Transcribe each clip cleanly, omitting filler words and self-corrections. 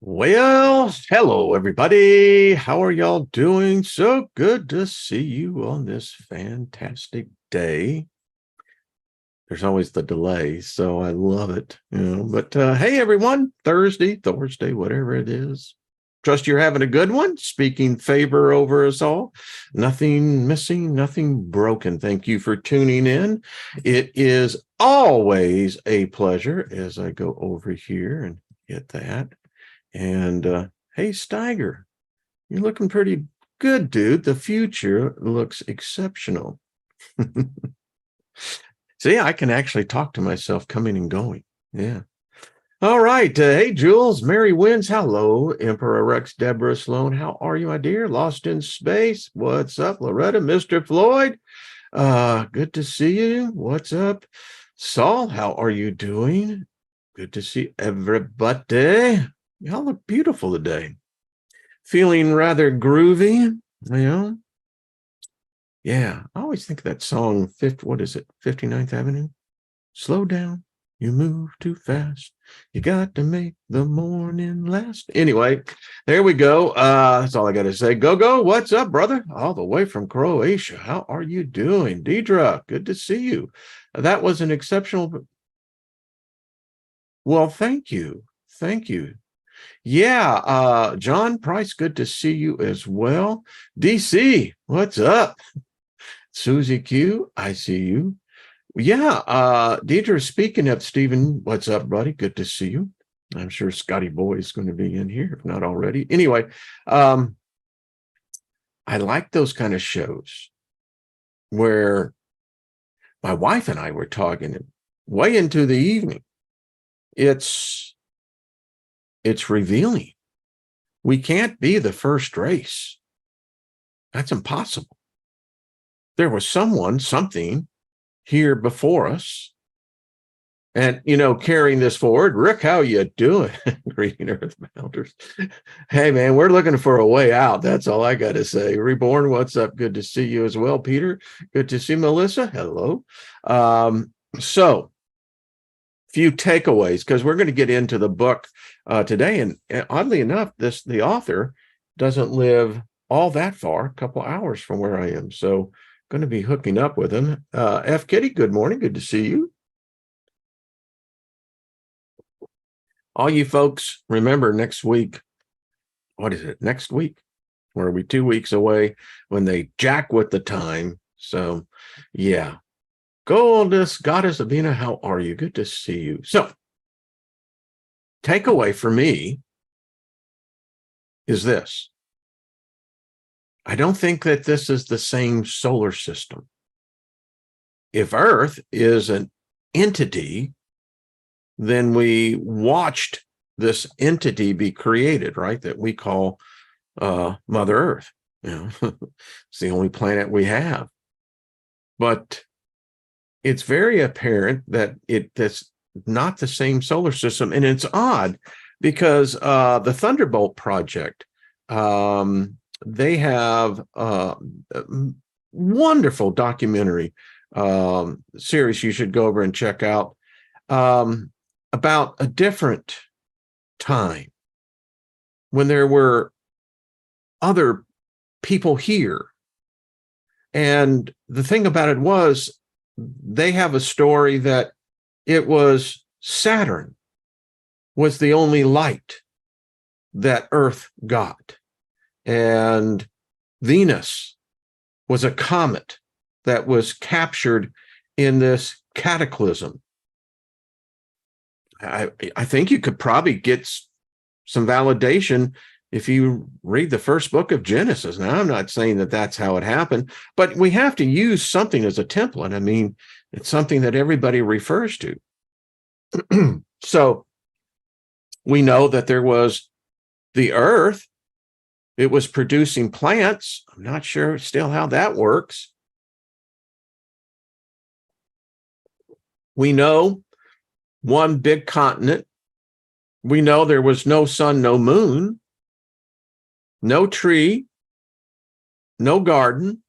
Well, hello, everybody. How are y'all doing? So good to see you on this fantastic day. There's always the delay, so I love it. But hey, everyone, Thursday, whatever it is. Trust you're having a good one. Speaking favor over us all. Nothing missing, nothing broken. Thank you for tuning in. It is always a pleasure as I go over here and get that. And hey, Steiger, you're looking pretty good, dude. The future looks exceptional. See, I can actually talk to myself coming and going. Yeah. All right. Hey, Jules, Mary Wins. Hello, Emperor Rex, Deborah Sloan. How are you, my dear? Lost in space. What's up, Loretta? Mr. Floyd. Good to see you. What's up? Saul, how are you doing? Good to see everybody. Y'all look beautiful today. Feeling rather groovy, Yeah, I always think of that song, what is it, 59th Avenue? Slow down, you move too fast. You got to make the morning last. Anyway, there we go. That's all I got to say. Go. What's up, brother? All the way from Croatia. How are you doing? Deidre, good to see you. That was an exceptional. Well, thank you. Thank you. Yeah, John Price, good to see you as well. DC, what's up? Susie Q, I see you. Yeah, Deidre, speaking of Stephen, what's up, buddy? Good to see you. I'm sure Scotty Boy is going to be in here, if not already. Anyway, I like those kind of shows where my wife and I were talking way into the evening. It's revealing. We can't be the first race. That's impossible. There was something here before us. And, carrying this forward, Rick, how you doing? Green Earth Bounders. Hey, man, we're looking for a way out. That's all I got to say. Reborn, what's up? Good to see you as well, Peter. Good to see Melissa. Hello. So, few takeaways, because we're going to get into the book today. And oddly enough, the author doesn't live all that far, a couple hours from where I am. So, going to be hooking up with him. F. Kitty, good morning. Good to see you. All you folks, remember next week, what is it? Next week? Or are we 2 weeks away when they jack with the time? So, yeah. Goddess Avina, how are you? Good to see you. So, takeaway for me is this. I don't think that this is the same solar system. If Earth is an entity, then we watched this entity be created, right? That we call Mother Earth. It's the only planet we have. But it's very apparent that that's not the same solar system. And it's odd because the Thunderbolt Project, they have a wonderful documentary series you should go over and check out about a different time when there were other people here. And the thing about it was, they have a story that it was Saturn was the only light that Earth got. And Venus was a comet that was captured in this cataclysm. I think you could probably get some validation if you read the first book of Genesis. Now, I'm not saying that that's how it happened, but we have to use something as a template. I mean, it's something that everybody refers to. So we know that there was the earth. It was producing plants. I'm not sure still how that works. We know one big continent. We know there was no sun, no moon, no tree, no garden.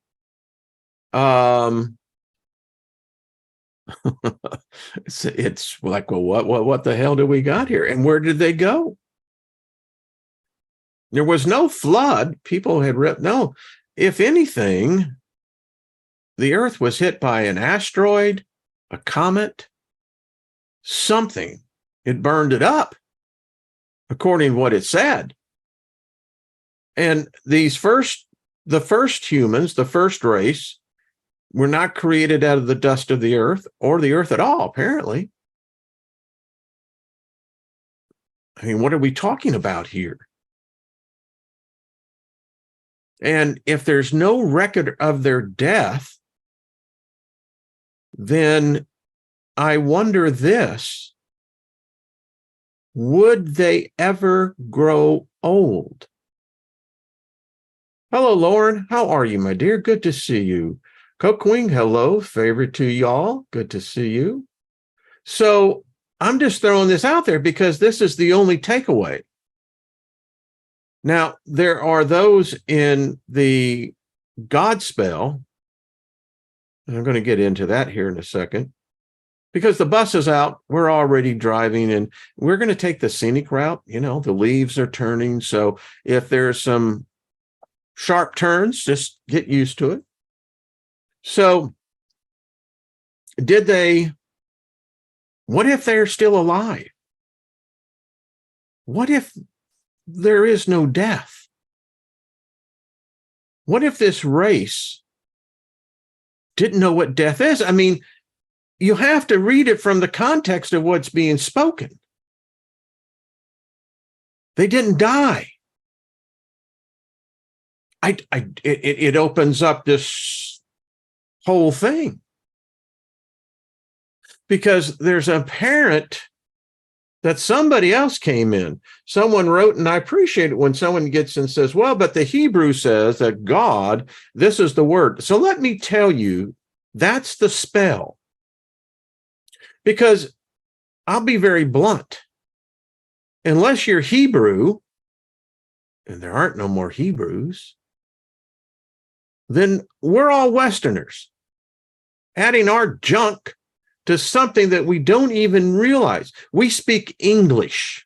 It's like, well, what the hell do we got here? And where did they go? There was no flood. People had no. If anything, the Earth was hit by an asteroid, a comet, something. It burned it up, according to what it said. And the first humans, the first race, were not created out of the dust of the earth or the earth at all, apparently. I mean, what are we talking about here? And if there's no record of their death, then I wonder this: would they ever grow old? Hello, Lauren. How are you, my dear? Good to see you. Coquing, hello. Favorite to y'all. Good to see you. So I'm just throwing this out there because this is the only takeaway. Now, there are those in the Godspell, and I'm going to get into that here in a second, because the bus is out, we're already driving, and we're going to take the scenic route. You know, the leaves are turning, so if there's some sharp turns, just get used to it. So, what if they're still alive? What if there is no death? What if this race didn't know what death is? I mean, you have to read it from the context of what's being spoken. They didn't die. It opens up this whole thing, because there's a parent that somebody else came in. Someone wrote, and I appreciate it when someone gets and says, well, but the Hebrew says that God, this is the word. So let me tell you, that's the spell. Because I'll be very blunt. Unless you're Hebrew, and there aren't no more Hebrews, then we're all Westerners, adding our junk to something that we don't even realize. We speak English.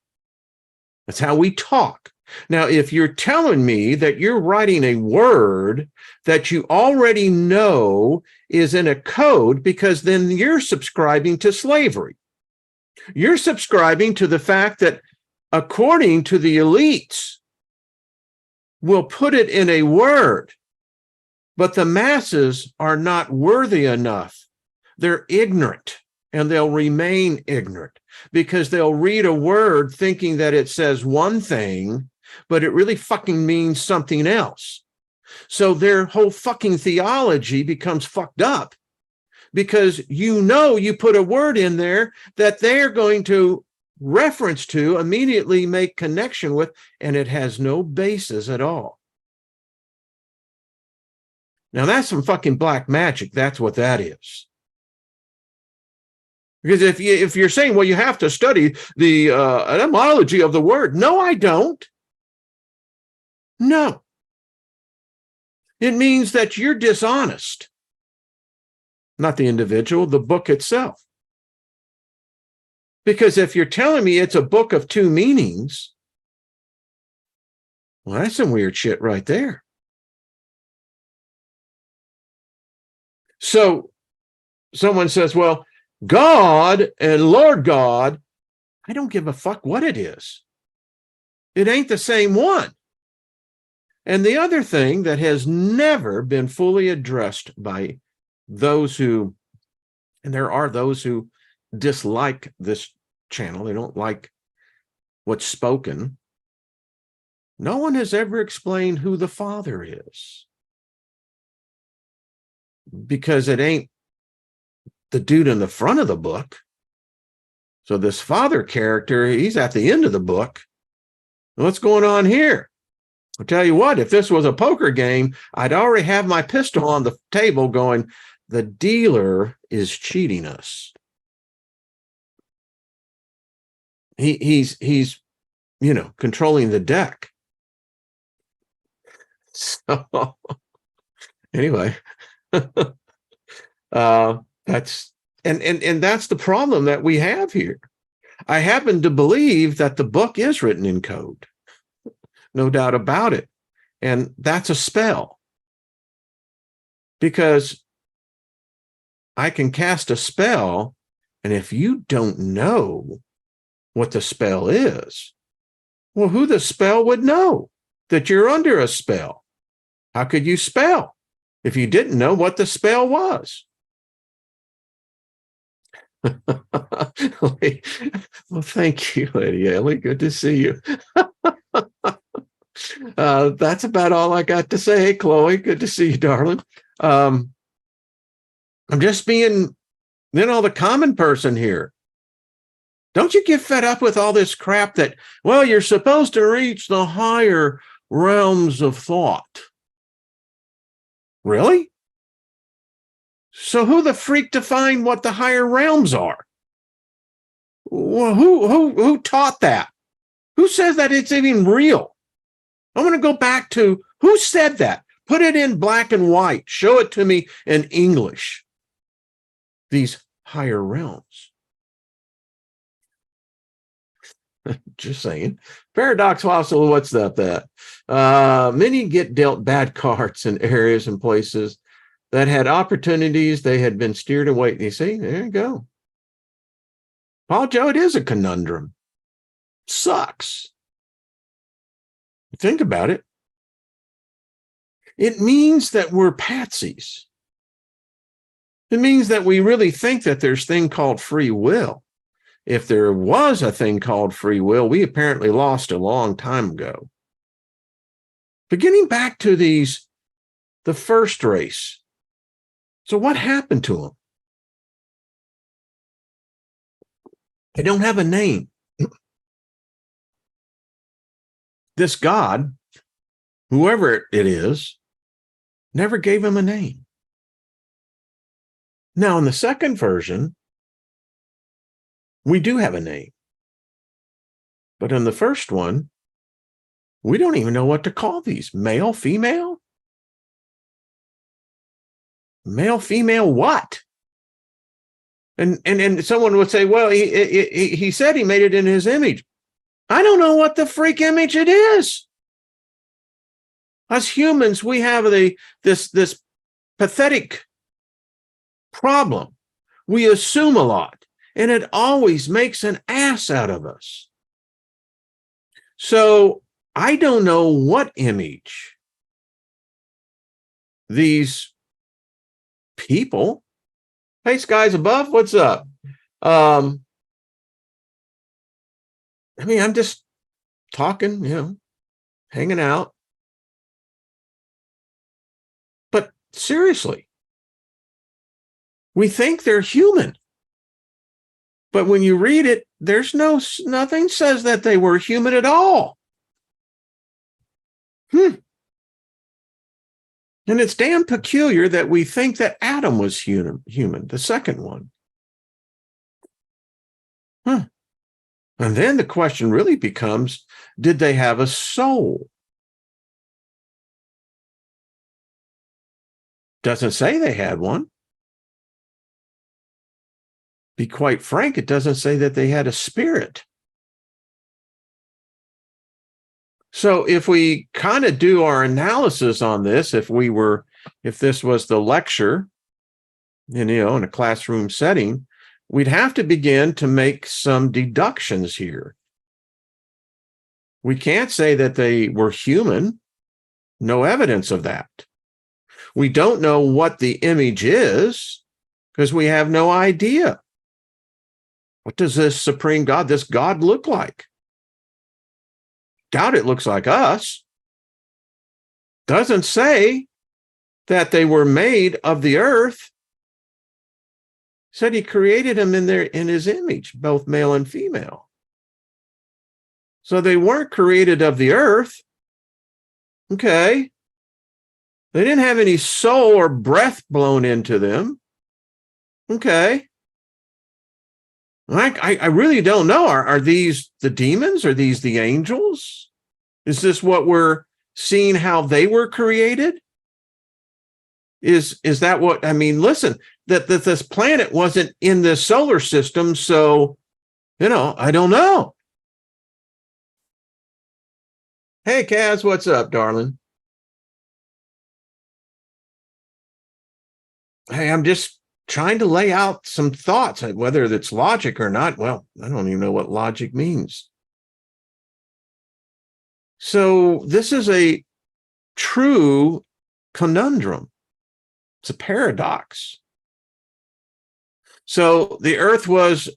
That's how we talk. Now, if you're telling me that you're writing a word that you already know is in a code, because then you're subscribing to slavery. You're subscribing to the fact that, according to the elites, we'll put it in a word, but the masses are not worthy enough. They're ignorant, and they'll remain ignorant because they'll read a word thinking that it says one thing, but it really fucking means something else. So their whole fucking theology becomes fucked up because you put a word in there that they're going to reference to, immediately make connection with, and it has no basis at all. Now that's some fucking black magic. That's what that is. Because if you're saying, well, you have to study the etymology of the word. No, I don't. No. It means that you're dishonest. Not the individual, the book itself. Because if you're telling me it's a book of two meanings, well, that's some weird shit right there. So someone says, well, God and Lord God, I don't give a fuck what it is. It ain't the same one. And the other thing that has never been fully addressed by those who, and there are those who dislike this channel, they don't like what's spoken. No one has ever explained who the Father is, because it ain't the dude in the front of the book. So this Father character, he's at the end of the book. What's going on here? I'll tell you what, if this was a poker game, I'd already have my pistol on the table going, the dealer is cheating us. He's controlling the deck. So anyway, that's the problem that we have here. I happen to believe that the book is written in code. no doubt about it. And that's a spell, because I can cast a spell, and if you don't know what the spell is, well, who the spell would know that you're under a spell? How could you spell if you didn't know what the spell was? Well, thank you, Lady Haley. Good to see you. That's about all I got to say. Hey, Chloe, good to see you, darling. I'm just being, the common person here. Don't you get fed up with all this crap that, well, you're supposed to reach the higher realms of thought? Really? So who the freak defined what the higher realms are? Well, who taught that? Who says that it's even real? I want to go back to who said that. Put it in black and white. Show it to me in English. These higher realms. Just saying. Paradox Fossil, what's that? Many get dealt bad cards in areas and places that had opportunities. They had been steered away. You see, there you go. Paul Joe, it is a conundrum. Sucks. Think about it. It means that we're patsies. It means that we really think that there's a thing called free will. If there was a thing called free will, we apparently lost a long time ago. But getting back to the first race. So what happened to them? They don't have a name. This God, whoever it is, never gave him a name. Now, in the second version, we do have a name. But in the first one, we don't even know what to call these. Male, female? Male, female, what? And someone would say, well, he said he made it in his image. I don't know what the freak image it is. Us humans, we have this pathetic problem. We assume a lot, and it always makes an ass out of us. So I don't know what image these people. Hey, skies above, what's up? I'm just talking, hanging out. But seriously, we think they're human. But when you read it, there's nothing says that they were human at all. And it's damn peculiar that we think that Adam was human, the second one. And then the question really becomes, did they have a soul? Doesn't say they had one. Be quite frank, it doesn't say that they had a spirit. So if we kind of do our analysis on this, if this was the lecture, in a classroom setting, we'd have to begin to make some deductions here. We can't say that they were human. No evidence of that. We don't know what the image is because we have no idea. What does this supreme God, this God, look like? Doubt it looks like us. Doesn't say that they were made of the earth. Said he created them in his image, both male and female. So they weren't created of the earth. Okay. They didn't have any soul or breath blown into them. Okay. I really don't know. Are these the demons? Are these the angels? Is this what we're seeing, how they were created? Is that what, listen, that this planet wasn't in the solar system, so, I don't know. Hey, Caz, what's up, darling? Hey, I'm just trying to lay out some thoughts, whether it's logic or not. Well, I don't even know what logic means. So, this is a true conundrum. It's a paradox. So, the earth was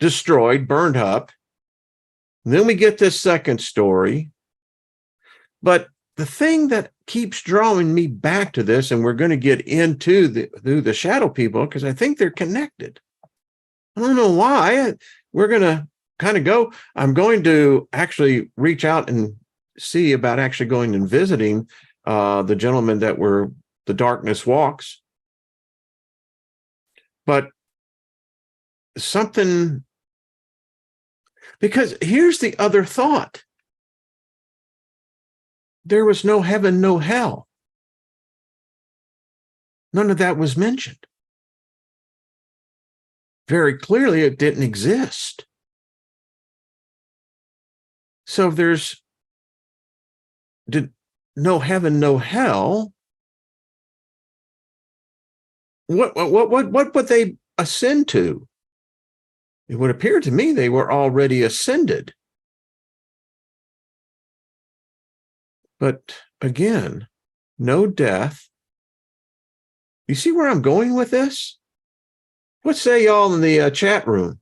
destroyed, burned up. Then we get this second story. But the thing that keeps drawing me back to this, and we're going to get into the shadow people because I think they're connected. I don't know why. We're going to kind of go. I'm going to actually reach out and see about actually going and visiting the gentlemen that were the darkness walks. But something, because here's the other thought. There was no heaven, no hell. None of that was mentioned. Very clearly, it didn't exist. So if there's no heaven, no hell, what would they ascend to? It would appear to me they were already ascended. But again, no death. You see where I'm going with this? What say y'all in the chat room?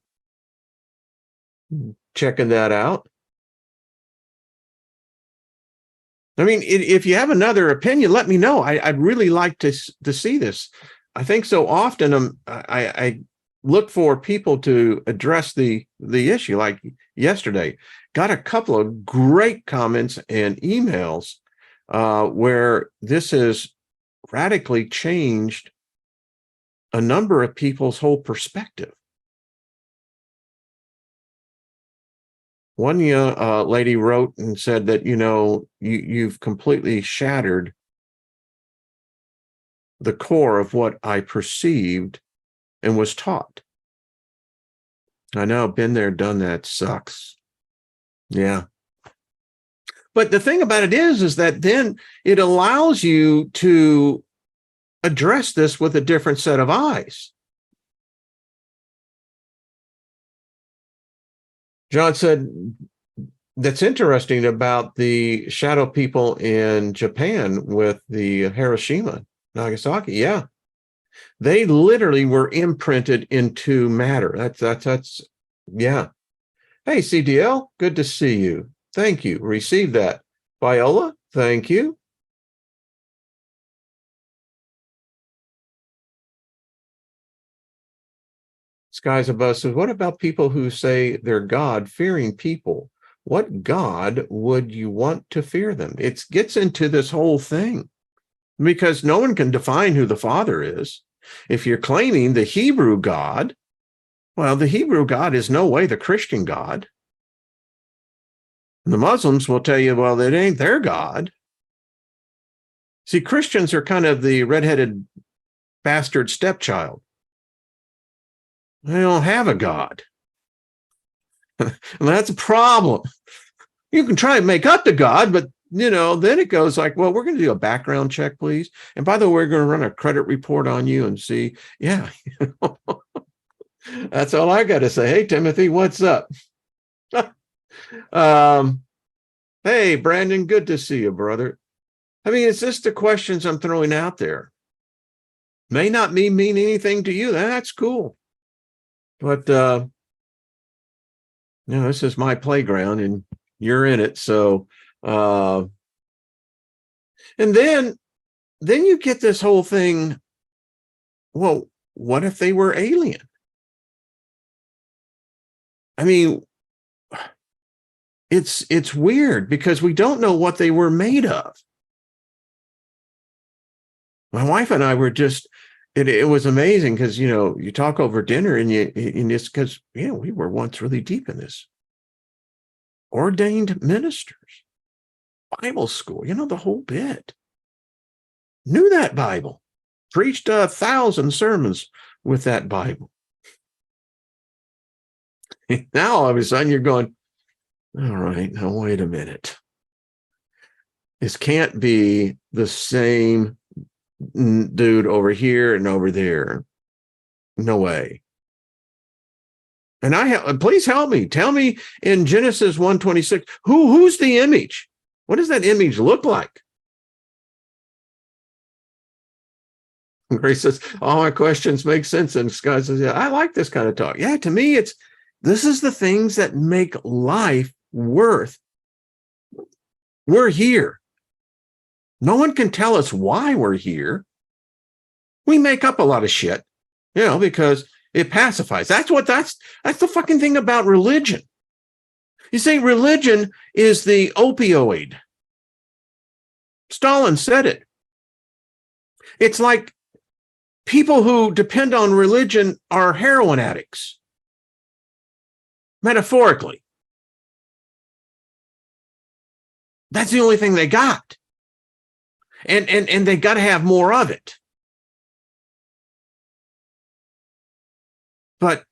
Checking that out. I mean, if you have another opinion, let me know. I'd really like to see this. I think so often I look for people to address the issue. Like yesterday, got a couple of great comments and emails where this has radically changed a number of people's whole perspective. One lady wrote and said that, you've completely shattered the core of what I perceived and was taught. I know, been there, done that, sucks. Yeah. But the thing about it is that then it allows you to address this with a different set of eyes. John said, that's interesting about the shadow people in Japan with the Hiroshima, Nagasaki. Yeah. They literally were imprinted into matter. That's yeah. Hey, CDL, good to see you. Thank you. Receive that. Viola, thank you. Skies Above says, what about people who say they're God-fearing people? What God would you want to fear them? It gets into this whole thing because no one can define who the Father is. If you're claiming the Hebrew God, well, the Hebrew God is no way the Christian God. The Muslims will tell you, well, it ain't their God. See, Christians are kind of the redheaded bastard stepchild. They don't have a God. And that's a problem. You can try and make up the God, but then it goes like, well, we're going to do a background check, please. And by the way, we're going to run a credit report on you and see. Yeah. That's all I got to say. Hey, Timothy, what's up? Hey, Brandon, good to see you, brother. I mean, it's just the questions I'm throwing out there. May not mean anything to you. That's cool. But, this is my playground and you're in it. So, and then you get this whole thing. Well, what if they were alien? I mean, it's weird because we don't know what they were made of. My wife and I were just, it was amazing because, you talk over dinner and it's because, we were once really deep in this. Ordained ministers, Bible school, the whole bit. Knew that Bible, preached 1,000 sermons with that Bible. Now, all of a sudden, you're going, all right, now wait a minute. This can't be the same dude over here and over there. No way. And please help me. Tell me in Genesis 1:26, who's the image? What does that image look like? And Grace says, all my questions make sense. And Scott says, yeah, I like this kind of talk. Yeah, to me, this is the things that make life worth. We're here. No one can tell us why we're here. We make up a lot of shit, because it pacifies. That's the fucking thing about religion. You see, religion is the opioid. Stalin said it. It's like people who depend on religion are heroin addicts, metaphorically. That's the only thing they got. And they got to have more of it. But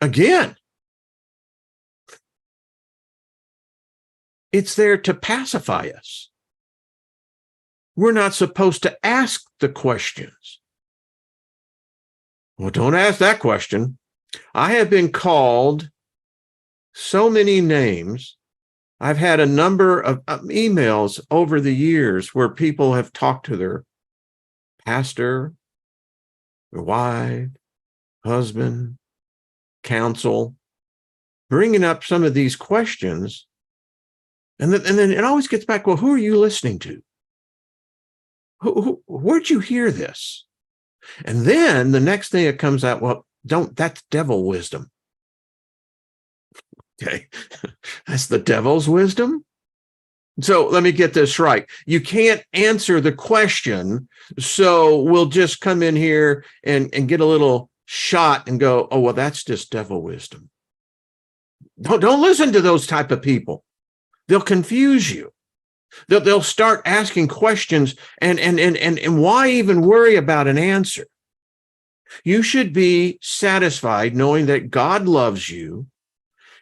again, it's there to pacify us. We're not supposed to ask the questions. Well, don't ask that question. I have been called so many names. I've had a number of emails over the years where people have talked to their pastor, their wife, husband, counsel, bringing up some of these questions. And then it always gets back, well, who are you listening to? Where'd you hear this? And then the next thing that comes out, well, that's devil wisdom. Okay, that's the devil's wisdom. So let me get this right. You can't answer the question, so we'll just come in here and get a little shot and go, oh, well, that's just devil wisdom. Don't listen to those type of people. They'll confuse you. They'll start asking questions, and why even worry about an answer? You should be satisfied knowing that God loves you.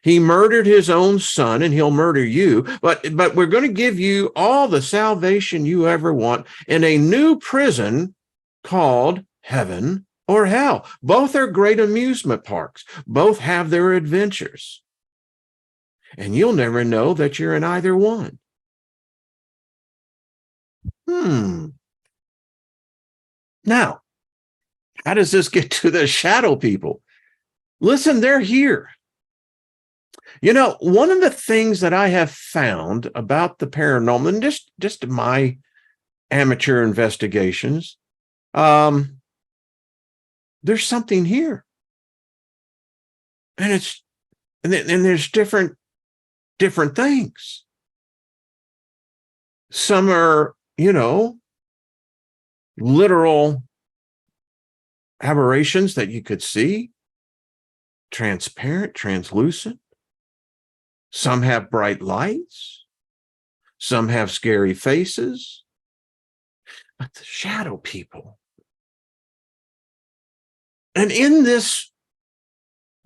He murdered his own son, and he'll murder you. But we're going to give you all the salvation you ever want in a new prison called heaven or hell. Both are great amusement parks. Both have their adventures. And you'll never know that you're in either one. Now, how does this get to the shadow people? Listen, they're here. One of the things that I have found about the paranormal, and just my amateur investigations, there's something here. And there's different things. Some are, literal aberrations that you could see, transparent, translucent. Some have bright lights. Some have scary faces. But the shadow people. And in this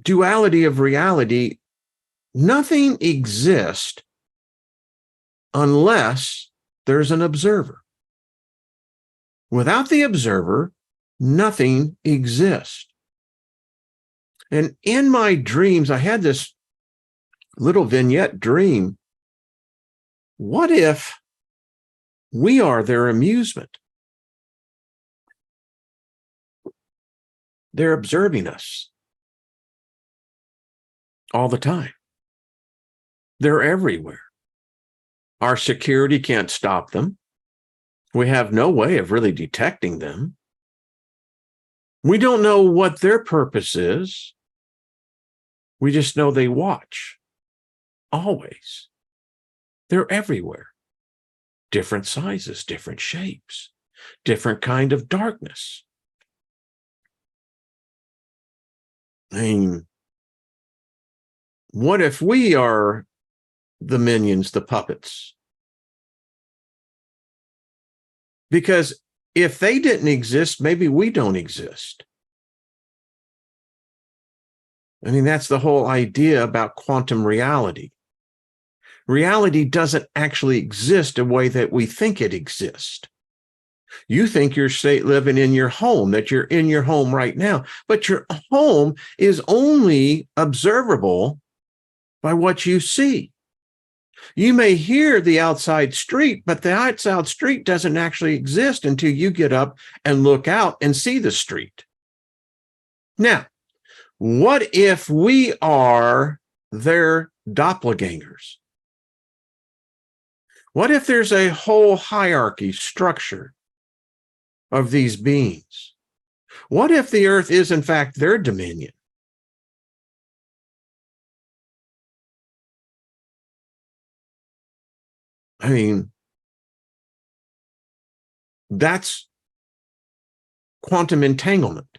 duality of reality, nothing exists unless there's an observer. Without the observer, nothing exists. And in my dreams, I had this little vignette dream. What if we are their amusement? They're observing us all the time. They're everywhere. Our security can't stop them. We have no way of really detecting them. We don't know what their purpose is. We just know they watch. Always. They're everywhere. Different sizes, different shapes, different kind of darkness. I mean, what if we are the minions, the puppets? Because if they didn't exist, maybe we don't exist. I mean, that's the whole idea about quantum reality. Reality doesn't actually exist the way that we think it exists. You think you're living in your home, that you're in your home right now, but your home is only observable by what you see. You may hear the outside street, but the outside street doesn't actually exist until you get up and look out and see the street. Now, what if we are their doppelgangers? What if there's a whole hierarchy structure of these beings? What if the earth is, in fact, their dominion? I mean, that's quantum entanglement.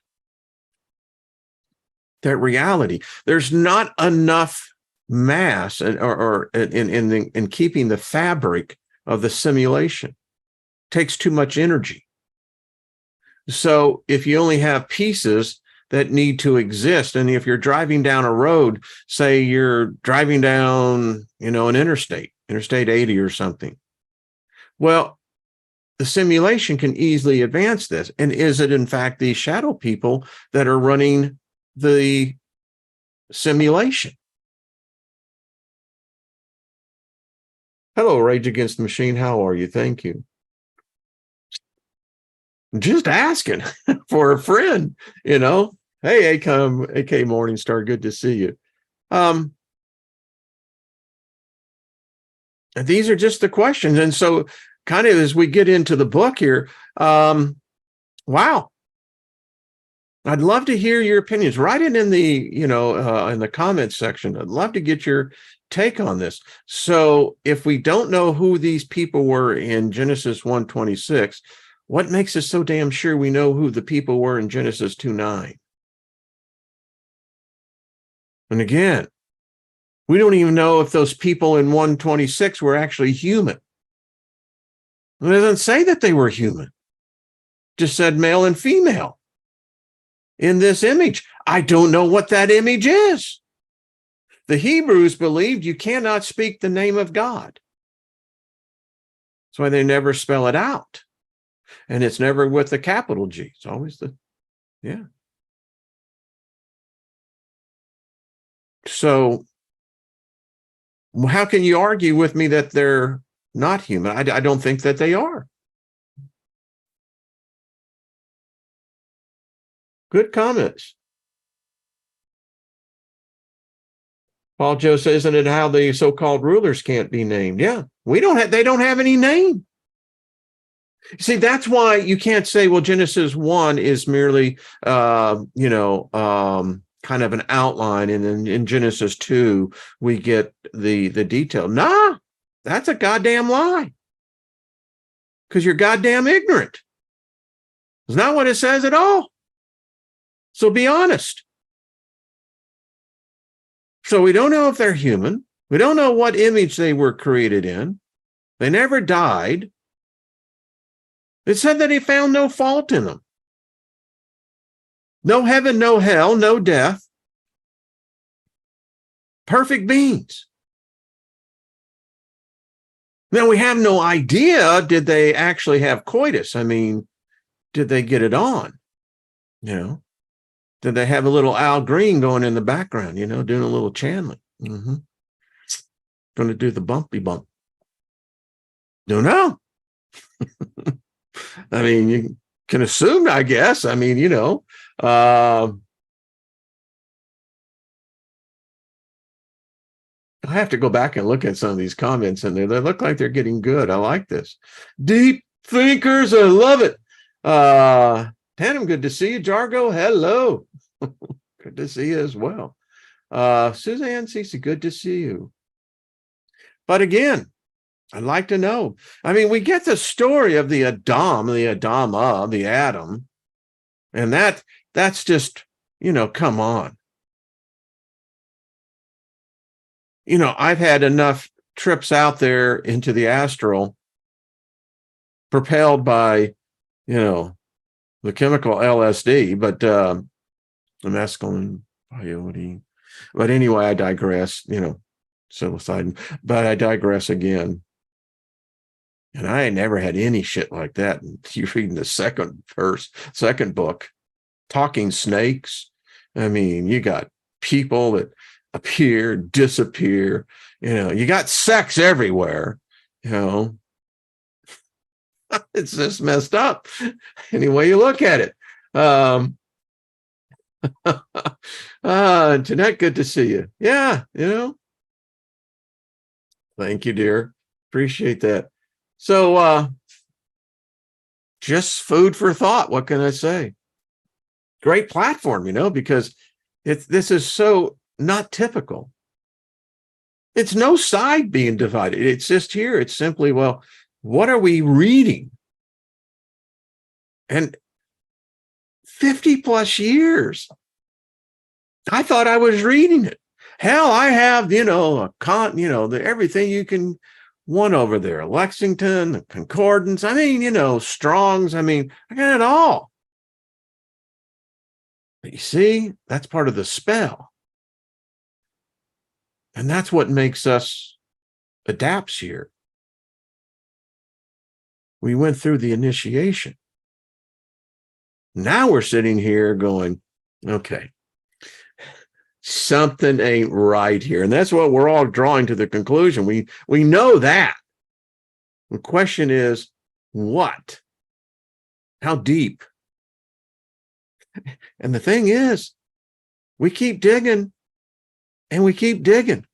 That reality. There's not enough mass in keeping the fabric of the simulation. It takes too much energy. So if you only have pieces that need to exist, and if you're driving down a road, say you're driving down, an interstate 80 or something, well, the simulation can easily advance this. And is it in fact the shadow people that are running the simulation? Hello, Rage Against the Machine. How are you? Thank you. Just asking for a friend, Hey, AK Morningstar, good to see you. These are just the questions. And so kind of as we get into the book here, wow. I'd love to hear your opinions. Write it in the, in the comments section. I'd love to get your take on this. So if we don't know who these people were in Genesis 1:26, what makes us so damn sure we know who the people were in Genesis 2:9? And again, we don't even know if those people in 1:26 were actually human. It doesn't say that they were human. It just said male and female in this image. I don't know what that image is. The Hebrews believed you cannot speak the name of God. That's why they never spell it out. And it's never with the capital G. It's always yeah. So how can you argue with me that they're not human? I don't think that they are. Good comments. Paul Joe says, isn't it how the so-called rulers can't be named? Yeah, they don't have any name. See, that's why you can't say, well, Genesis 1 is merely, kind of an outline. And then in Genesis 2, we get the detail. Nah, that's a goddamn lie. Because you're goddamn ignorant. It's not what it says at all. So be honest. So we don't know if they're human. We don't know what image they were created in. They never died. It said that he found no fault in them. No heaven, no hell, no death. Perfect beings. Now, we have no idea, did they actually have coitus? I mean, did they get it on? Did they have a little Al Green going in the background, doing a little channeling? Going to do the bumpy bump. Don't know. I mean, you can assume, I guess. I mean, I have to go back and look at some of these comments, and they look like they're getting good. I like this. Deep thinkers, I love it. Tatum, good to see you. Jargo, hello. Good to see you as well. Suzanne Cece, good to see you. But again, I'd like to know. I mean, we get the story of the Adama, the Adam, and that's just, come on. I've had enough trips out there into the astral propelled by, the chemical LSD, but the mescaline, peyote. But anyway, I digress. psilocybin. But I digress again. And I ain't never had any shit like that. And you're reading the second book, Talking Snakes. I mean, you got people that appear, disappear. You got sex everywhere. It's just messed up any way you look at it. Jeanette, good to see you. Yeah, thank you, dear. Appreciate that. So just food for thought. What can I say? Great platform, because this is so not typical. It's no side being divided. It's just here. It's simply, well, what are we reading? And 50 plus years, I thought I was reading it. Hell, I have, everything you can want over there. Lexington, the Concordance, Strong's, I got it all. But you see, that's part of the spell. And that's what makes us adapts here. We went through the initiation. Now we're sitting here going, okay, something ain't right here. And that's what we're all drawing to the conclusion. We know that. The question is, what? How deep? And the thing is, we keep digging and we keep digging.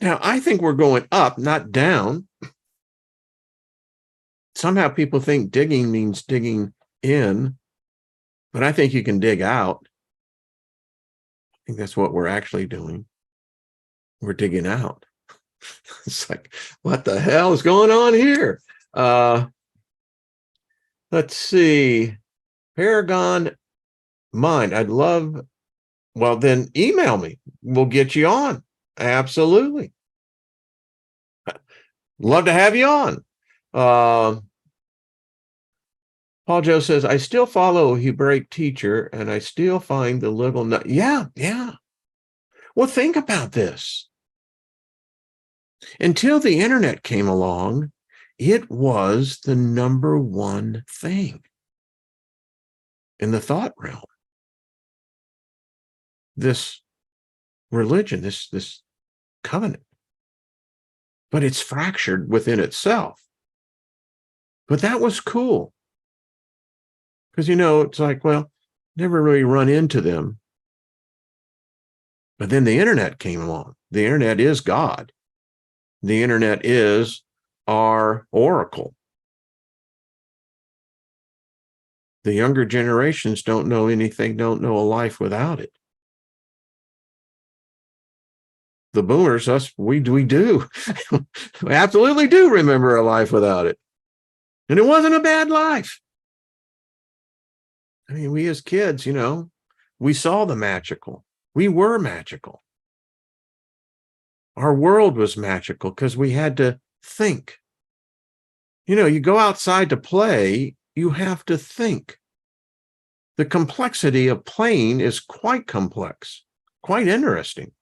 Now, I think we're going up, not down. Somehow people think digging means digging in, but I think you can dig out. I think that's what we're actually doing. We're digging out. It's like, what the hell is going on here? Let's see. Paragon Mind. Well, then email me. We'll get you on. Absolutely. Love to have you on. Paul Joe says, I still follow a Hebraic teacher and I still find the little yeah. Well, think about this. Until the internet came along, it was the number one thing in the thought realm. This religion, this covenant. But it's fractured within itself. But that was cool. Because, it's like, well, never really run into them. But then the internet came along. The internet is God. The internet is our oracle. The younger generations don't know anything, don't know a life without it. The boomers, we do. We absolutely do remember a life without it. And it wasn't a bad life. We as kids, we saw the magical. We were magical. Our world was magical because we had to think. You go outside to play, you have to think. The complexity of playing is quite complex, quite interesting.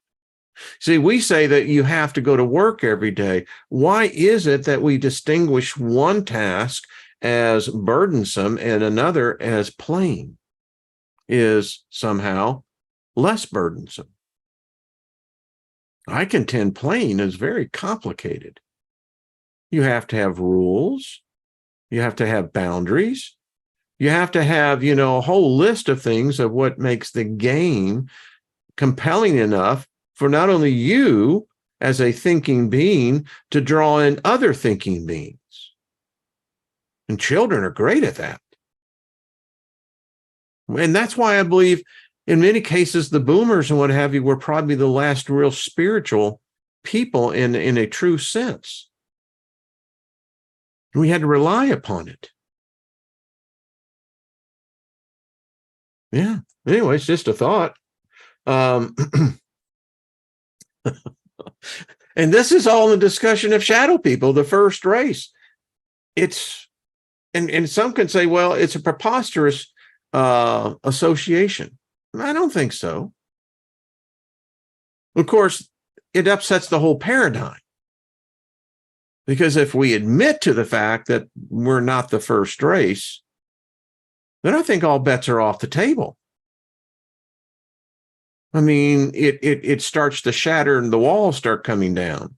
See, we say that you have to go to work every day. Why is it that we distinguish one task as burdensome and another as plain is somehow less burdensome? I contend plain is very complicated. You have to have rules. You have to have boundaries. You have to have, a whole list of things of what makes the game compelling enough for not only you as a thinking being to draw in other thinking beings. And children are great at that. And that's why I believe in many cases, the boomers and what have you were probably the last real spiritual people in a true sense. We had to rely upon it. Yeah. Anyway, it's just a thought. And this is all in the discussion of shadow people, the first race. It's, and some can say, well, it's a preposterous association. I don't think so. Of course, it upsets the whole paradigm. Because if we admit to the fact that we're not the first race, then I think all bets are off the table. I mean, it starts to shatter and the walls start coming down.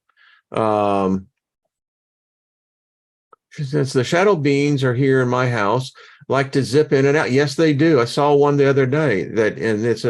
Since the shadow beings are here in my house, like to zip in and out. Yes, they do. I saw one the other day and it's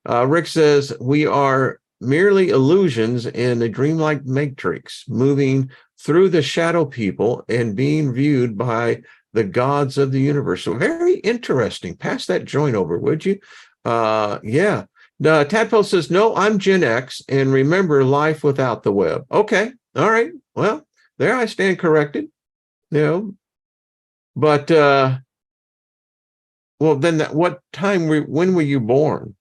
Rick says, we are merely illusions in a dreamlike matrix, moving through the shadow people and being viewed by the gods of the universe. So very interesting. Pass that joint over, would you? Yeah. Tadpole says, no, I'm Gen X and remember life without the web. Okay. All right. Well, there I stand corrected. But well, then what time when were you born?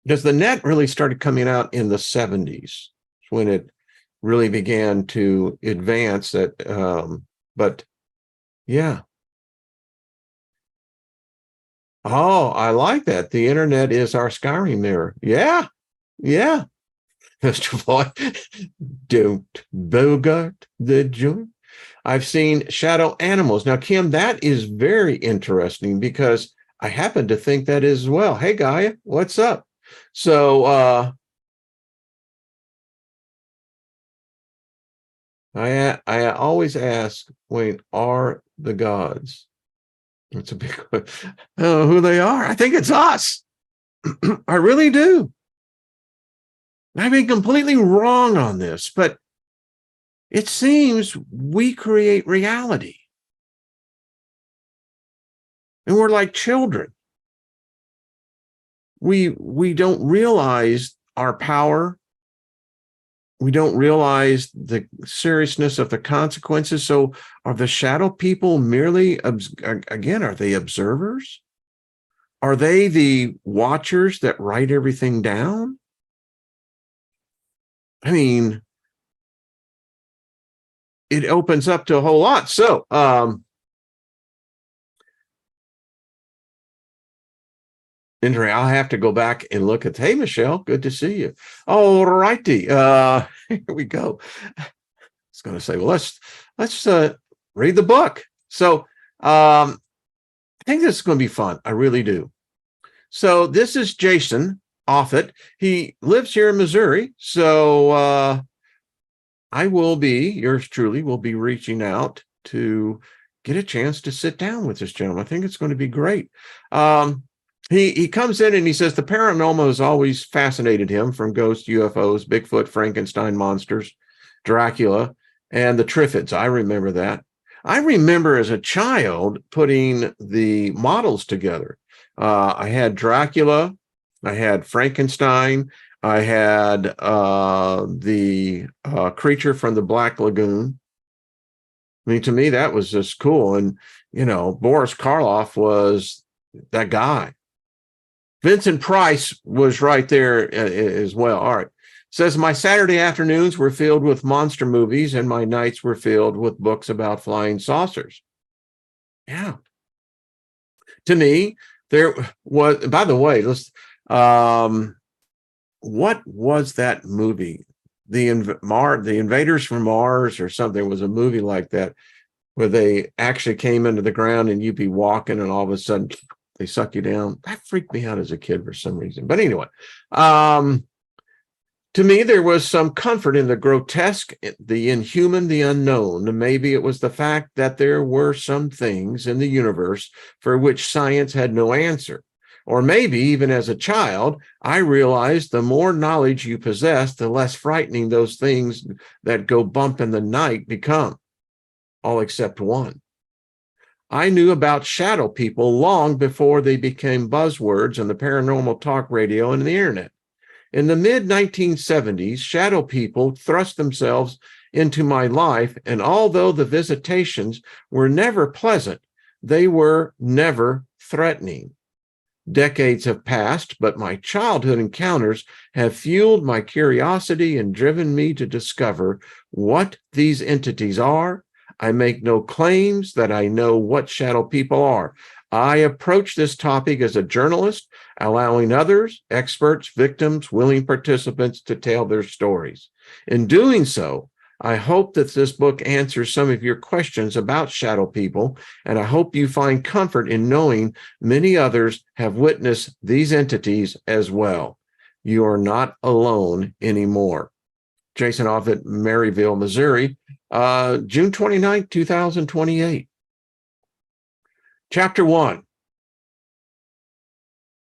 Because the net really started coming out in the 70s when it really began to advance. But yeah. Oh, I like that. The internet is our Skyrim mirror. Yeah. Mr. Floyd, don't bogart the joint. I've seen shadow animals. Now, Kim, that is very interesting because I happen to think that as well. Hey, Gaia, what's up? So I always ask, Wayne, are the gods? It's a big question. I don't know who they are. I think it's us. I really do. I've been completely wrong on this, but it seems we create reality. And we're like children. We don't realize our power. We don't realize the seriousness of the consequences. So are the shadow people merely, again, are they observers? Are they the watchers that write everything down? I mean, it opens up to a whole lot. So, Andre, I'll have to go back and look at, hey, Michelle, good to see you. All righty. Here we go. I was going to say, well, let's read the book. So I think this is going to be fun. I really do. So this is Jason Offutt. He lives here in Missouri. So I will be, yours truly, will be reaching out to get a chance to sit down with this gentleman. I think it's going to be great. He comes in and he says the paranormal has always fascinated him, from ghosts, UFOs, Bigfoot, Frankenstein monsters, Dracula, and the Triffids. I remember that. I remember as a child putting the models together. I had Dracula, I had Frankenstein, I had the creature from the Black Lagoon. I mean, to me, that was just cool. And, Boris Karloff was that guy. Vincent Price was right there as well. All right. Says, my Saturday afternoons were filled with monster movies and my nights were filled with books about flying saucers. Yeah. To me, there was, by the way, what was that movie? The Invaders from Mars or something. There was a movie like that where they actually came into the ground and you'd be walking and all of a sudden they suck you down. That freaked me out as a kid for some reason. But anyway, to me, there was some comfort in the grotesque, the inhuman, the unknown. Maybe it was the fact that there were some things in the universe for which science had no answer. Or maybe even as a child, I realized the more knowledge you possess, the less frightening those things that go bump in the night become. All except one. I knew about shadow people long before they became buzzwords on the paranormal talk radio and the internet. In the mid-1970s, shadow people thrust themselves into my life, and although the visitations were never pleasant, they were never threatening. Decades have passed, but my childhood encounters have fueled my curiosity and driven me to discover what these entities are. I make no claims that I know what shadow people are. I approach this topic as a journalist, allowing others, experts, victims, willing participants to tell their stories. In doing so, I hope that this book answers some of your questions about shadow people, and I hope you find comfort in knowing many others have witnessed these entities as well. You are not alone anymore. Jason Offutt, Maryville, Missouri, June 29, 2028. Chapter 1.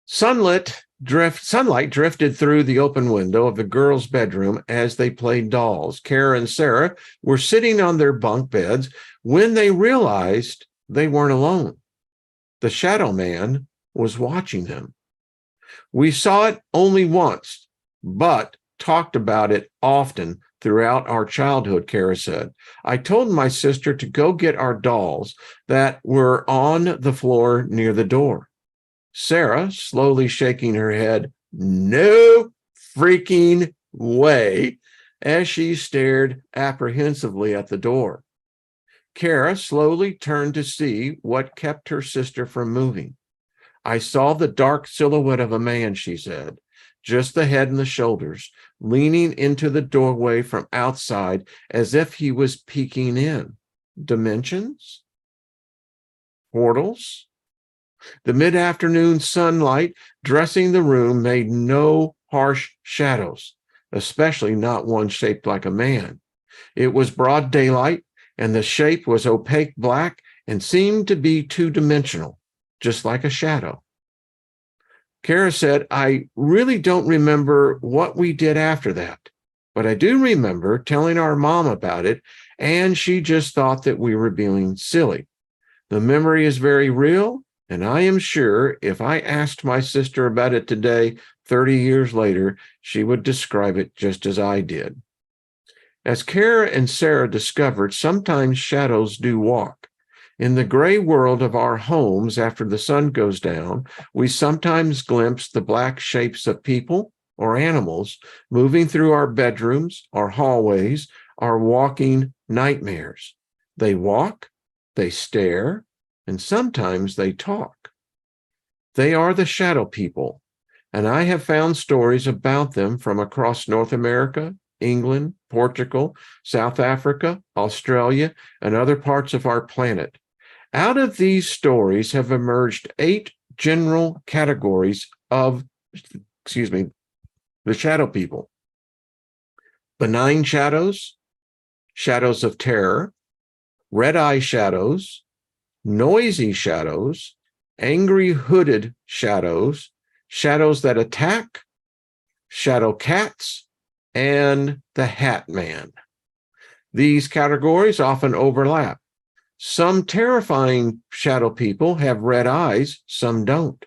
Sunlight drifted through the open window of the girls' bedroom as they played dolls. Kara and Sarah were sitting on their bunk beds when they realized they weren't alone. The shadow man was watching them. We saw it only once, but talked about it often throughout our childhood, Kara said. I told my sister to go get our dolls that were on the floor near the door. Sarah, slowly shaking her head, no freaking way, as she stared apprehensively at the door. Kara slowly turned to see what kept her sister from moving. I saw the dark silhouette of a man, she said, just the head and the shoulders, leaning into the doorway from outside as if he was peeking in. Dimensions? Portals? The mid-afternoon sunlight dressing the room made no harsh shadows, especially not one shaped like a man. It was broad daylight, and the shape was opaque black and seemed to be two-dimensional, just like a shadow. Kara said, I really don't remember what we did after that, but I do remember telling our mom about it, and she just thought that we were being silly. The memory is very real, and I am sure if I asked my sister about it today, 30 years later, she would describe it just as I did. As Kara and Sarah discovered, sometimes shadows do walk. In the gray world of our homes after the sun goes down, we sometimes glimpse the black shapes of people or animals moving through our bedrooms, our hallways, our walking nightmares. They walk, they stare, and sometimes they talk. They are the shadow people, and I have found stories about them from across North America, England, Portugal, South Africa, Australia, and other parts of our planet. Out of these stories have emerged 8 general categories of, the shadow people. Benign shadows, shadows of terror, red-eye shadows, noisy shadows, angry hooded shadows, shadows that attack, shadow cats, and the Hat Man. These categories often overlap. Some terrifying shadow people have red eyes, some don't.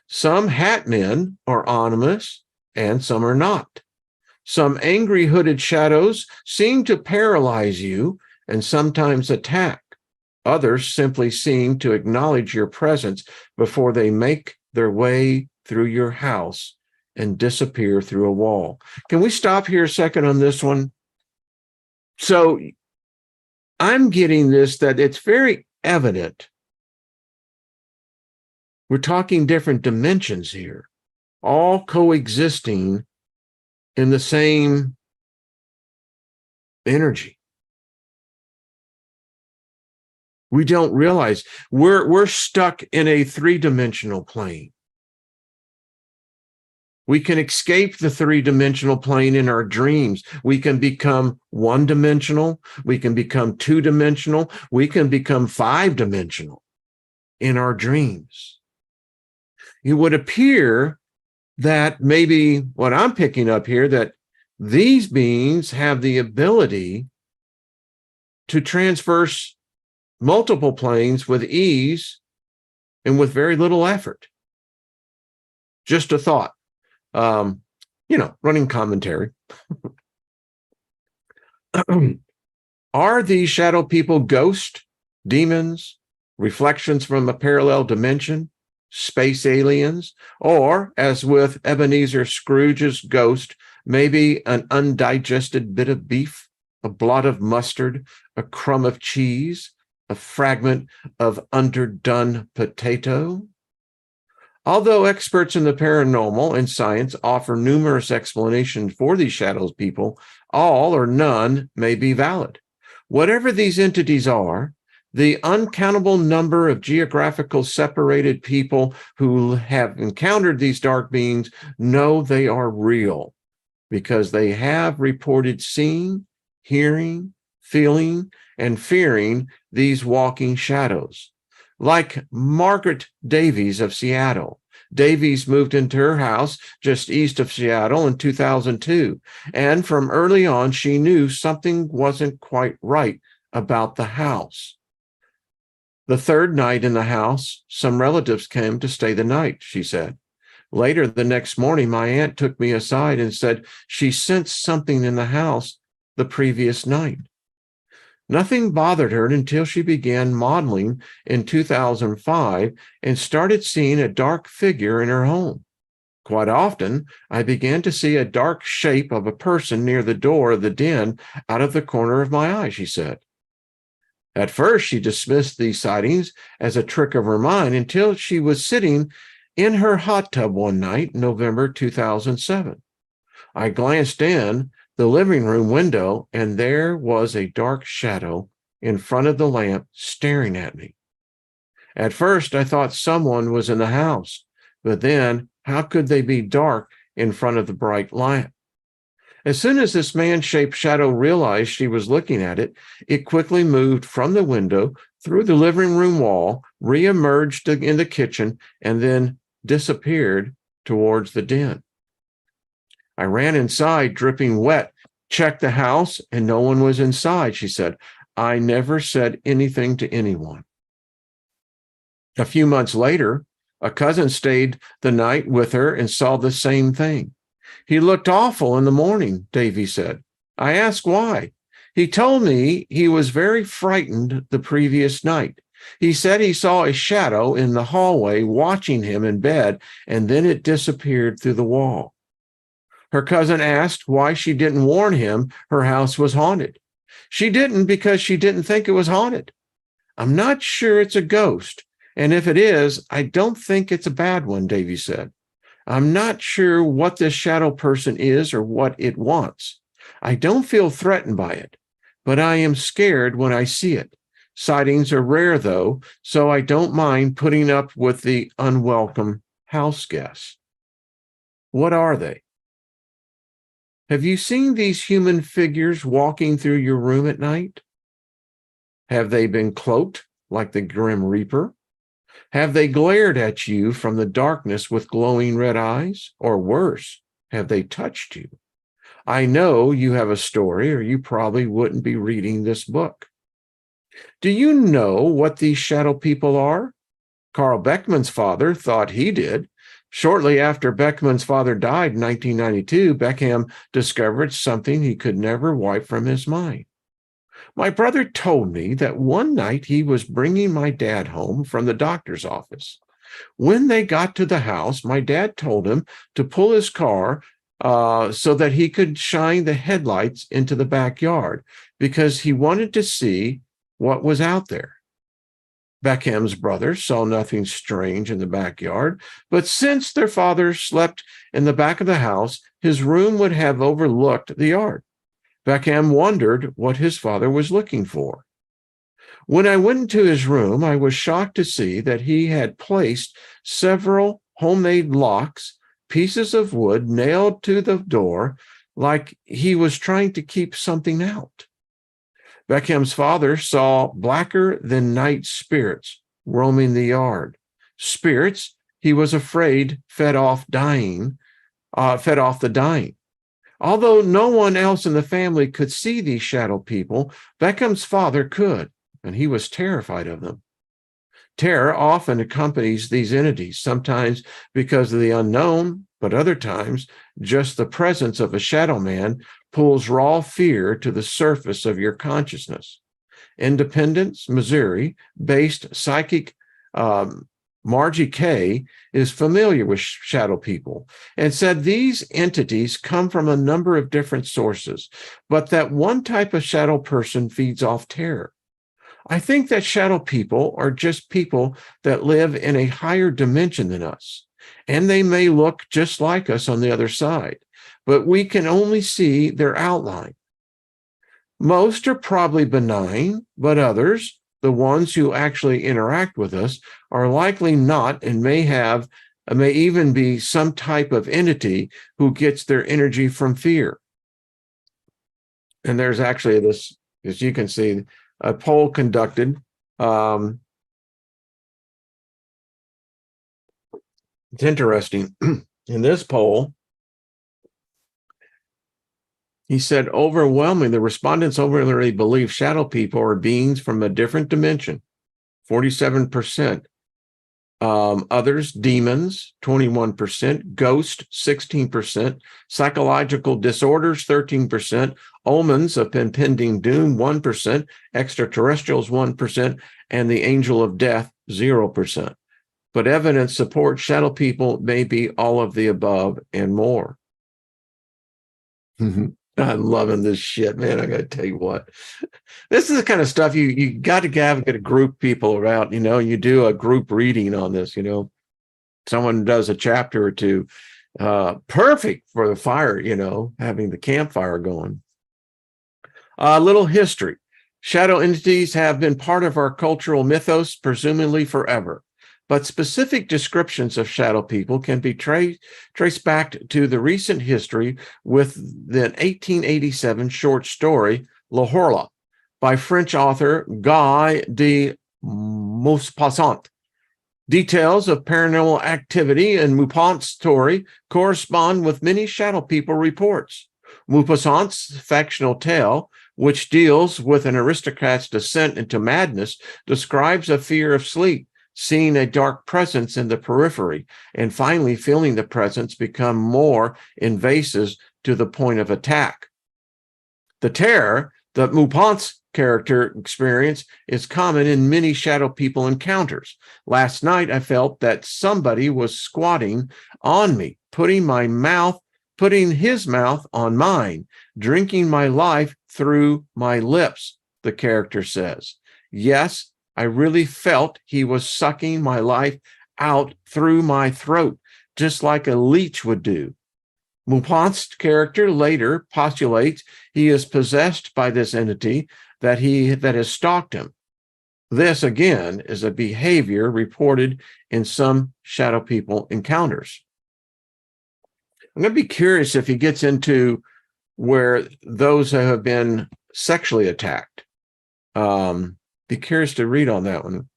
Some hat men are ominous, and some are not. Some angry hooded shadows seem to paralyze you and sometimes attack. Others simply seem to acknowledge your presence before they make their way through your house and disappear through a wall. Can we stop here a second on this one? So I'm getting this, that it's very evident we're talking different dimensions here, all coexisting in the same energy. We don't realize we're stuck in a 3-dimensional plane. We can escape the 3-dimensional plane in our dreams. We can become 1-dimensional. We can become 2-dimensional. We can become 5-dimensional in our dreams. It would appear that maybe what I'm picking up here, that these beings have the ability to traverse multiple planes with ease and with very little effort. Just a thought. Running commentary. Are these shadow people ghosts, demons, reflections from a parallel dimension, space aliens, or, as with Ebenezer Scrooge's ghost, maybe an undigested bit of beef, a blot of mustard, a crumb of cheese, a fragment of underdone potato? Although experts in the paranormal and science offer numerous explanations for these shadow people, all or none may be valid. Whatever these entities are, the uncountable number of geographical separated people who have encountered these dark beings know they are real because they have reported seeing, hearing, feeling, and fearing these walking shadows. Like Margaret Davies of Seattle. Davies moved into her house just east of Seattle in 2002, and from early on, she knew something wasn't quite right about the house. The third night in the house, some relatives came to stay the night, she said. Later, the next morning, my aunt took me aside and said she sensed something in the house the previous night. Nothing bothered her until she began modeling in 2005 and started seeing a dark figure in her home. Quite often, I began to see a dark shape of a person near the door of the den out of the corner of my eye, she said. At first, she dismissed these sightings as a trick of her mind until she was sitting in her hot tub one night in November 2007. I glanced in the living room window, and there was a dark shadow in front of the lamp staring at me. At first, I thought someone was in the house, but then how could they be dark in front of the bright lamp? As soon as this man-shaped shadow realized she was looking at it, it quickly moved from the window through the living room wall, re-emerged in the kitchen, and then disappeared towards the den. I ran inside, dripping wet, checked the house, and no one was inside, she said. I never said anything to anyone. A few months later, a cousin stayed the night with her and saw the same thing. He looked awful in the morning, Davy said. I asked why. He told me he was very frightened the previous night. He said he saw a shadow in the hallway watching him in bed, and then it disappeared through the wall. Her cousin asked why she didn't warn him her house was haunted. She didn't because she didn't think it was haunted. I'm not sure it's a ghost, and if it is, I don't think it's a bad one, Davy said. I'm not sure what this shadow person is or what it wants. I don't feel threatened by it, but I am scared when I see it. Sightings are rare, though, so I don't mind putting up with the unwelcome house guests. What are they? Have you seen these human figures walking through your room at night? Have they been cloaked like the Grim Reaper? Have they glared at you from the darkness with glowing red eyes? Or worse, have they touched you? I know you have a story, or you probably wouldn't be reading this book. Do you know what these shadow people are? Carl Beckman's father thought he did. Shortly after Beckman's father died in 1992, Beckham discovered something he could never wipe from his mind. My brother told me that one night he was bringing my dad home from the doctor's office. When they got to the house, my dad told him to pull his car so that he could shine the headlights into the backyard because he wanted to see what was out there. Beckham's brother saw nothing strange in the backyard, but since their father slept in the back of the house, his room would have overlooked the yard. Beckham wondered what his father was looking for. When I went into his room, I was shocked to see that he had placed several homemade locks, pieces of wood nailed to the door, like he was trying to keep something out. Beckham's father saw blacker than night spirits roaming the yard. Spirits he was afraid fed off the dying. Although no one else in the family could see these shadow people, Beckham's father could, and he was terrified of them. Terror often accompanies these entities, sometimes because of the unknown, but other times just the presence of a shadow man pulls raw fear to the surface of your consciousness. Independence, Missouri-based psychic Margie Kay is familiar with shadow people and said these entities come from a number of different sources, but that one type of shadow person feeds off terror. I think that shadow people are just people that live in a higher dimension than us, and they may look just like us on the other side, but we can only see their outline. Most are probably benign, but others, the ones who actually interact with us, are likely not and may even be some type of entity who gets their energy from fear. And there's actually this, as you can see, a poll conducted. It's interesting. In this poll, he said the respondents overwhelmingly believe shadow people are beings from a different dimension, 47%. Others, demons, 21%, ghost, 16%, psychological disorders, 13%, omens of impending doom, 1%, extraterrestrials, 1%, and the angel of death, 0%. But evidence supports shadow people may be all of the above and more. I'm loving this shit, man. I got to tell you what. This is the kind of stuff you got to get a group people around, you do a group reading on this, someone does a chapter or two, perfect for the fire, having the campfire going. A little history. Shadow entities have been part of our cultural mythos, presumably forever. But specific descriptions of shadow people can be traced back to the recent history with the 1887 short story, La Horla, by French author Guy de Maupassant. Details of paranormal activity in Maupassant's story correspond with many shadow people reports. Maupassant's fictional tale, which deals with an aristocrat's descent into madness, describes a fear of sleep, seeing a dark presence in the periphery, and finally feeling the presence become more invasive to the point of attack. The terror that Maupassant's character experience is common in many shadow people encounters. Last night, I felt that somebody was squatting on me, putting his mouth on mine, drinking my life through my lips, the character says. Yes, I really felt he was sucking my life out through my throat, just like a leech would do. Maupassant's character later postulates he is possessed by this entity that has stalked him. This, again, is a behavior reported in some shadow people encounters. I'm going to be curious if he gets into where those who have been sexually attacked. Be curious to read on that one.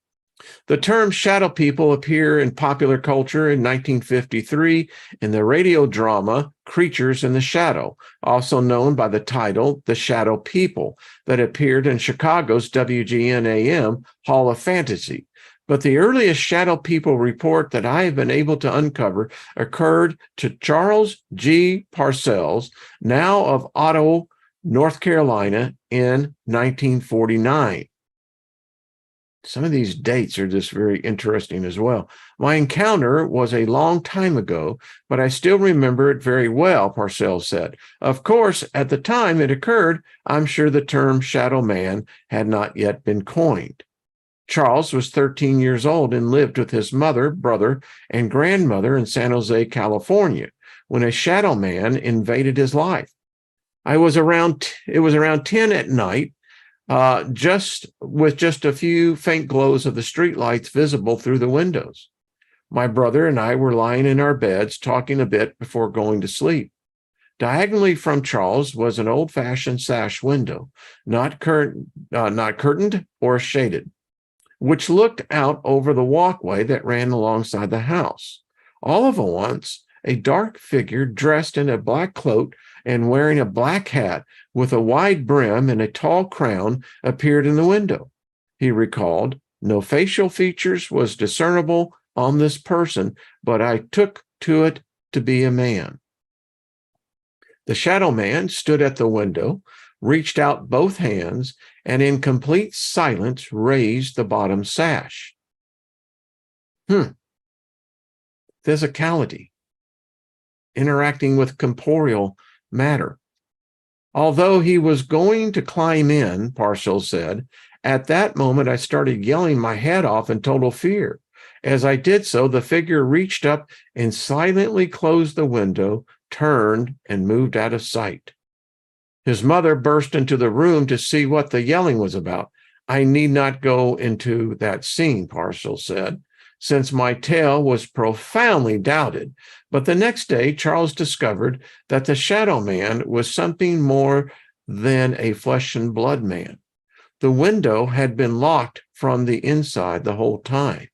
The term shadow people appear in popular culture in 1953 in the radio drama Creatures in the Shadow, also known by the title The Shadow People, that appeared in Chicago's WGN-AM Hall of Fantasy. But the earliest shadow people report that I have been able to uncover occurred to Charles G. Parcells, now of Otto, North Carolina, in 1949. Some of these dates are just very interesting as well. My encounter was a long time ago, but I still remember it very well, Parcells said. Of course, at the time it occurred, I'm sure the term shadow man had not yet been coined. Charles was 13 years old and lived with his mother, brother, and grandmother in San Jose, California, when a shadow man invaded his life. It was around 10 at night, just a few faint glows of the streetlights visible through the windows. My brother and I were lying in our beds, talking a bit before going to sleep. Diagonally from Charles was an old-fashioned sash window, not curtained or shaded, which looked out over the walkway that ran alongside the house. All of a once, a dark figure dressed in a black cloak and wearing a black hat with a wide brim and a tall crown appeared in the window. He recalled, no facial features was discernible on this person, but I took to it to be a man. The shadow man stood at the window, reached out both hands, and in complete silence raised the bottom sash. Physicality. Interacting with corporeal matter. Although he was going to climb in, Parshall said, at that moment I started yelling my head off in total fear. As I did so, the figure reached up and silently closed the window, turned, and moved out of sight. His mother burst into the room to see what the yelling was about. I need not go into that scene, Parshall said, since my tale was profoundly doubted. But the next day, Charles discovered that the shadow man was something more than a flesh and blood man. The window had been locked from the inside the whole time.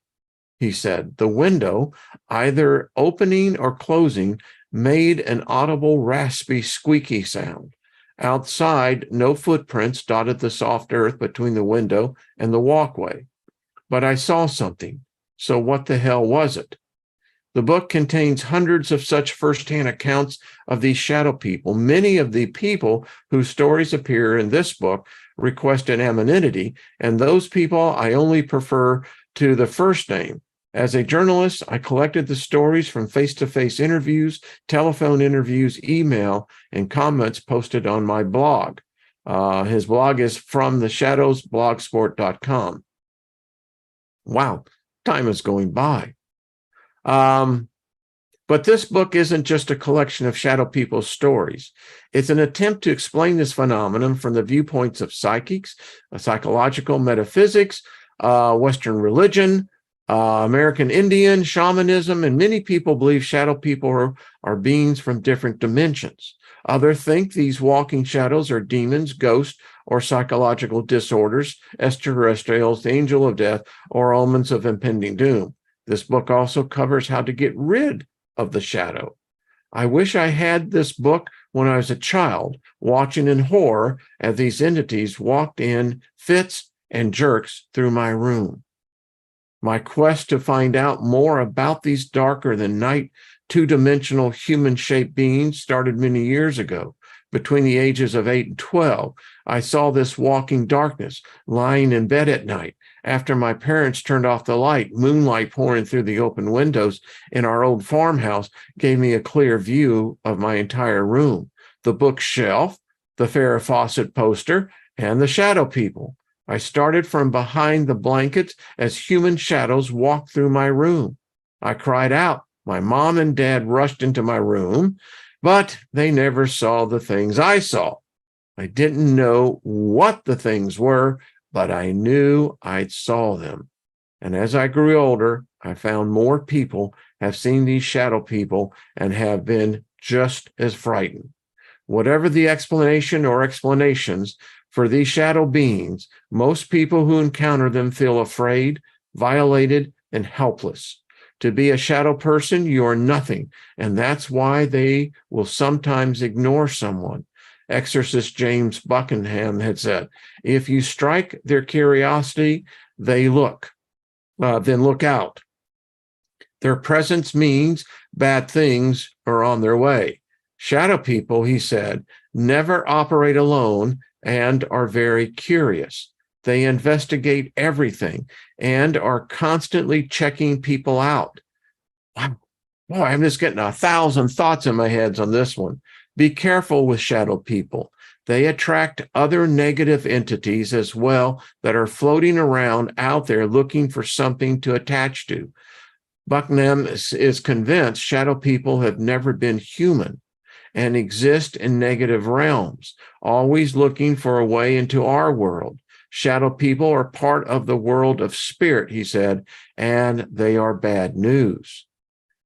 He said the window, either opening or closing, made an audible, raspy, squeaky sound. Outside, no footprints dotted the soft earth between the window and the walkway. But I saw something. So what the hell was it? The book contains hundreds of such firsthand accounts of these shadow people. Many of the people whose stories appear in this book request anonymity, and those people I only prefer to the first name. As a journalist, I collected the stories from face-to-face interviews, telephone interviews, email, and comments posted on my blog. His blog is fromtheshadowsblogsport.com. Wow, time is going by. But this book isn't just a collection of shadow people's stories. It's an attempt to explain this phenomenon from the viewpoints of psychics, psychological metaphysics, Western religion, American Indian, shamanism, and many people believe shadow people are beings from different dimensions. Others think these walking shadows are demons, ghosts, or psychological disorders, extraterrestrials, the angel of death, or omens of impending doom. This book also covers how to get rid of the shadow. I wish I had this book when I was a child, watching in horror as these entities walked in fits and jerks through my room. My quest to find out more about these darker than night, two-dimensional human-shaped beings started many years ago. Between the ages of 8 and 12, I saw this walking darkness, lying in bed at night. After my parents turned off the light, moonlight pouring through the open windows in our old farmhouse gave me a clear view of my entire room, the bookshelf, the Farrah Fawcett poster, and the shadow people. I started from behind the blankets as human shadows walked through my room. I cried out. My mom and dad rushed into my room, but they never saw the things I saw. I didn't know what the things were, but I knew I saw them. And as I grew older, I found more people have seen these shadow people and have been just as frightened. Whatever the explanation or explanations for these shadow beings, most people who encounter them feel afraid, violated, and helpless. To be a shadow person, you are nothing, and that's why they will sometimes ignore someone. Exorcist James Buckingham had said, if you strike their curiosity, then look out. Their presence means bad things are on their way. Shadow people, he said, never operate alone and are very curious. They investigate everything and are constantly checking people out. Wow. Boy, I'm just getting 1,000 thoughts in my head on this one. Be careful with shadow people. They attract other negative entities as well that are floating around out there looking for something to attach to. Buckingham is convinced shadow people have never been human and exist in negative realms, always looking for a way into our world. Shadow people are part of the world of spirit, he said, and they are bad news.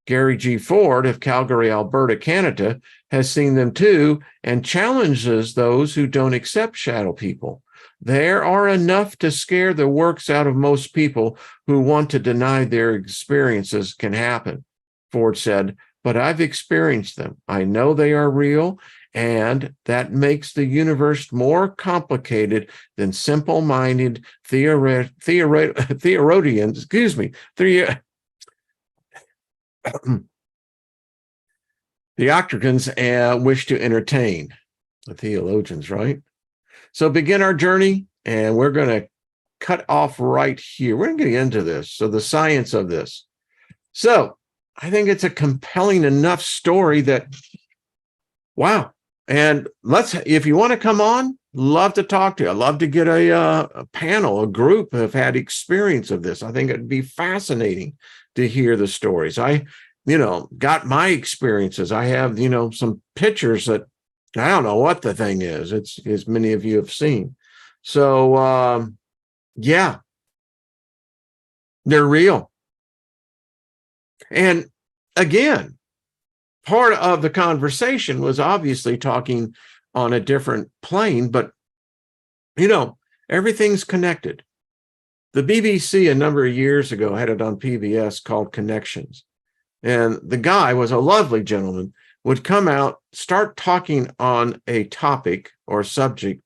Gary G. Ford of Calgary, Alberta, Canada, has seen them too and challenges those who don't accept shadow people. There are enough to scare the works out of most people who want to deny their experiences can happen. Ford said, but I've experienced them. I know they are real, and that makes the universe more complicated than simple-minded theocrats wish to entertain. The theologians, right? So begin our journey, and we're going to cut off right here. We're going to get into this. So the science of this. So I think it's a compelling enough story that, wow, And if you want to come on, love to talk to you. I'd love to get a panel, a group have had experience of this. I think it'd be fascinating to hear the stories. I got my experiences. I have, some pictures that I don't know what the thing is. It's as many of you have seen. So, yeah, they're real. And again, part of the conversation was obviously talking on a different plane, but everything's connected. The BBC a number of years ago had it on PBS called Connections. And the guy was a lovely gentleman, would come out, start talking on a topic or subject,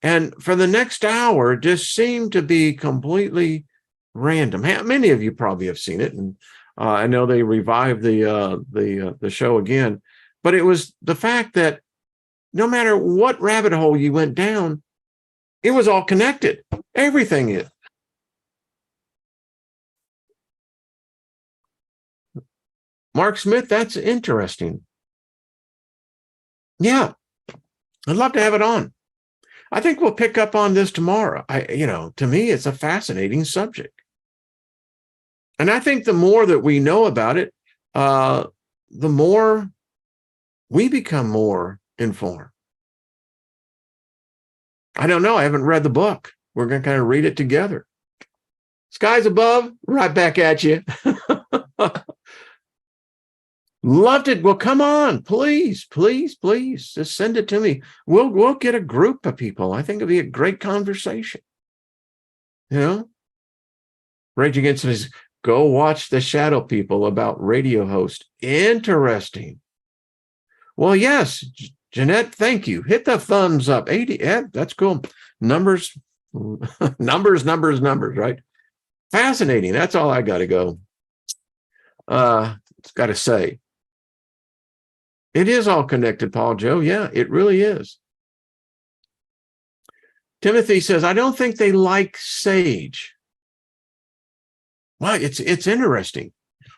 and for the next hour just seemed to be completely random. Many of you probably have seen it, and I know they revived the show again, but it was the fact that no matter what rabbit hole you went down, it was all connected. Everything is. Mark Smith, that's interesting. Yeah, I'd love to have it on. I think we'll pick up on this tomorrow. To me, it's a fascinating subject. And I think the more that we know about it, the more we become more informed. I don't know. I haven't read the book. We're going to kind of read it together. Skies above, right back at you. Loved it. Well, come on, please, please, please, just send it to me. We'll get a group of people. I think it'll be a great conversation. Rage Against It is go watch the Shadow People about radio host. Interesting. Well, yes, Jeanette, thank you. Hit the thumbs up. 80. Yeah, that's cool. Numbers, numbers, right? Fascinating. That's all I got to go. It's got to say. It is all connected, Paul Joe. Yeah, it really is. Timothy says, I don't think they like sage. Well, it's interesting.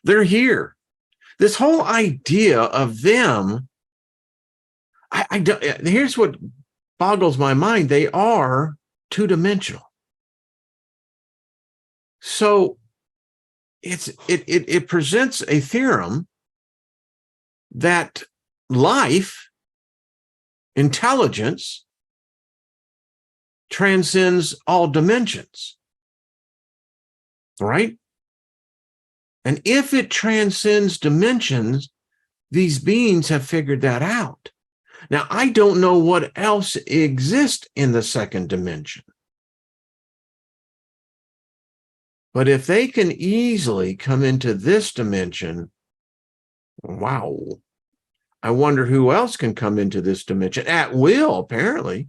They're here. This whole idea of them, I don't, here's what boggles my mind. They are two-dimensional. So it presents a theorem that life, intelligence, transcends all dimensions, right? And if it transcends dimensions, these beings have figured that out. Now, I don't know what else exists in the second dimension. But if they can easily come into this dimension, wow. I wonder who else can come into this dimension at will, apparently.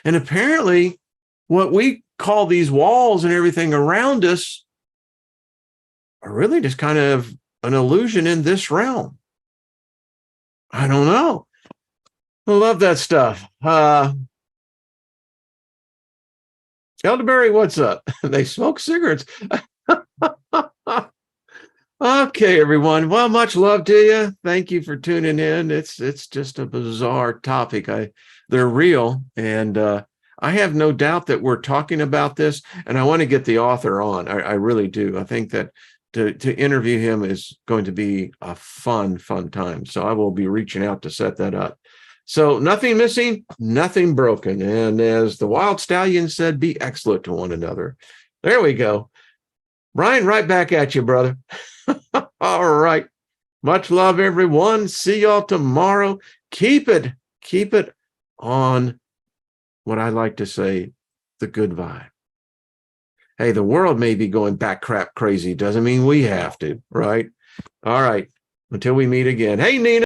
And apparently, what we call these walls and everything around us are really just kind of an illusion in this realm. I don't know. I love that stuff. Elderberry, what's up? They smoke cigarettes. Okay, everyone. Well, much love to you. Thank you for tuning in. It's just a bizarre topic. They're real, and I have no doubt that we're talking about this, and I want to get the author on. I really do. I think that to interview him is going to be a fun time. So I will be reaching out to set that up. So nothing missing, nothing broken. And as the Wild Stallion said, be excellent to one another. There we go. Brian, right back at you, brother. All right. Much love, everyone. See y'all tomorrow. Keep it on what I like to say, the good vibe. Hey, the world may be going back crap crazy. Doesn't mean we have to, right? All right. Until we meet again. Hey, Nina.